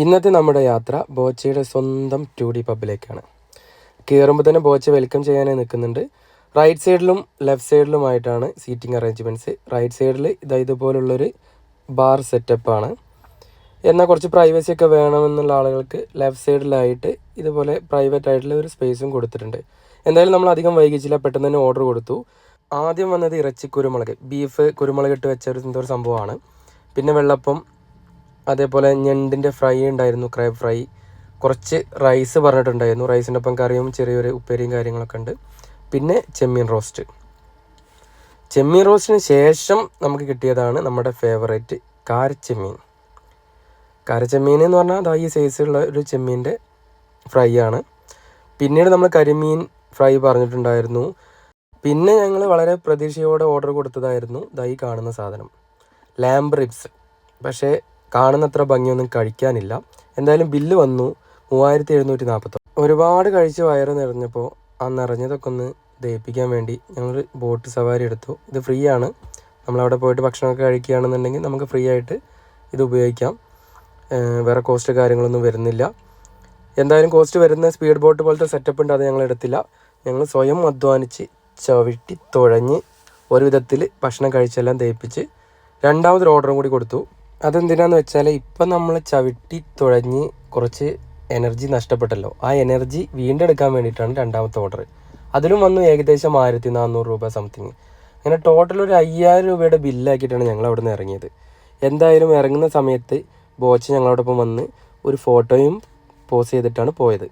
ഇന്നത്തെ നമ്മുടെ യാത്ര ബോച്ചയുടെ സ്വന്തം 2D പബ്ബിലേക്കാണ്. കയറുമ്പോൾ തന്നെ ബോച്ച വെൽക്കം ചെയ്യാനായി നിൽക്കുന്നുണ്ട്. റൈറ്റ് സൈഡിലും ലെഫ്റ്റ് സൈഡിലുമായിട്ടാണ് സീറ്റിംഗ് അറേഞ്ച്മെൻറ്റ്സ്. റൈറ്റ് സൈഡിൽ ഇതുപോലുള്ളൊരു ബാർ സെറ്റപ്പാണ്. എന്നാൽ കുറച്ച് പ്രൈവസി ഒക്കെ വേണമെന്നുള്ള ആളുകൾക്ക് ലെഫ്റ്റ് സൈഡിലായിട്ട് ഇതുപോലെ പ്രൈവറ്റ് ആയിട്ടുള്ള ഒരു സ്പേസും കൊടുത്തിട്ടുണ്ട്. എന്തായാലും നമ്മൾ അധികം വൈകിച്ചില്ല, പെട്ടെന്ന് തന്നെ ഓർഡർ കൊടുത്തു. ആദ്യം വന്നത് ഇറച്ചി കുരുമുളക്, ബീഫ് കുരുമുളക് ഇട്ട് വെച്ച ഒരു സംഭവമാണ്. പിന്നെ വെള്ളപ്പം, അതേപോലെ ഞണ്ടിൻ്റെ ഫ്രൈ ഉണ്ടായിരുന്നു, ക്രാബ് ഫ്രൈ. കുറച്ച് റൈസ് പറഞ്ഞിട്ടുണ്ടായിരുന്നു. റൈസിൻ്റെ ഒപ്പം കറിയും ചെറിയൊരു ഉപ്പേരിയും കാര്യങ്ങളൊക്കെ ഉണ്ട്. പിന്നെ ചെമ്മീൻ റോസ്റ്റ്. ചെമ്മീൻ റോസ്റ്റിന് ശേഷം നമുക്ക് കിട്ടിയതാണ് നമ്മുടെ ഫേവറേറ്റ് കാരച്ചെമ്മീൻ. കാരച്ചെമ്മീൻ എന്ന് പറഞ്ഞാൽ അതാ ഈ സൈസുള്ള ഒരു ചെമ്മീൻ്റെ ഫ്രൈ ആണ്. പിന്നീട് നമ്മൾ കരിമീൻ ഫ്രൈ പറഞ്ഞിട്ടുണ്ടായിരുന്നു. പിന്നെ ഞങ്ങൾ വളരെ പ്രതീക്ഷയോടെ ഓർഡർ കൊടുത്തതായിരുന്നു ഈ കാണുന്ന സാധനം, ലാംബ് റിബ്സ്. പക്ഷേ കാണുന്നത്ര ഭംഗിയൊന്നും കഴിക്കാനില്ല. എന്തായാലും ബില്ല് വന്നു 3740. ഒരുപാട് കഴിച്ച് വയറ് നിറഞ്ഞപ്പോൾ ആ നിറഞ്ഞതൊക്കെ ഒന്ന് ദഹിപ്പിക്കാൻ വേണ്ടി ഞങ്ങൾ ബോട്ട് സവാരി എടുത്തു. ഇത് ഫ്രീ ആണ്. നമ്മളവിടെ പോയിട്ട് ഭക്ഷണമൊക്കെ കഴിക്കുകയാണെന്നുണ്ടെങ്കിൽ നമുക്ക് ഫ്രീ ആയിട്ട് ഇത് ഉപയോഗിക്കാം. വേറെ കോസ്റ്റ് കാര്യങ്ങളൊന്നും വരുന്നില്ല. എന്തായാലും കോസ്റ്റ് വരുന്ന സ്പീഡ് ബോട്ട് പോലത്തെ സെറ്റപ്പ് ഉണ്ട്, അത് ഞങ്ങൾ എടുത്തില്ല. ഞങ്ങൾ സ്വയം അധ്വാനിച്ച് ചവിട്ടി തുഴഞ്ഞ് ഒരു വിധത്തിൽ ഭക്ഷണം കഴിച്ചെല്ലാം ദഹിപ്പിച്ച് രണ്ടാമതൊരു ഓർഡറും കൂടി കൊടുത്തു. അതെന്തിനാന്ന് വെച്ചാൽ ഇപ്പം നമ്മൾ ചവിട്ടി തുഴഞ്ഞ് കുറച്ച് എനർജി നഷ്ടപ്പെട്ടല്ലോ, ആ എനർജി വീണ്ടെടുക്കാൻ വേണ്ടിയിട്ടാണ് രണ്ടാമത്തെ ഓർഡർ. അതിലും വന്നു ഏകദേശം 1400 രൂപ സംതിങ്. അങ്ങനെ ടോട്ടൽ ഒരു 5000 രൂപയുടെ ബില്ലാക്കിയിട്ടാണ് ഞങ്ങൾ അവിടെ നിന്ന് ഇറങ്ങിയത്. എന്തായാലും ഇറങ്ങുന്ന സമയത്ത് ബോച്ച ഞങ്ങളോടൊപ്പം വന്ന് ഒരു ഫോട്ടോയും പോസ്റ്റ് ചെയ്തിട്ടാണ് പോയത്.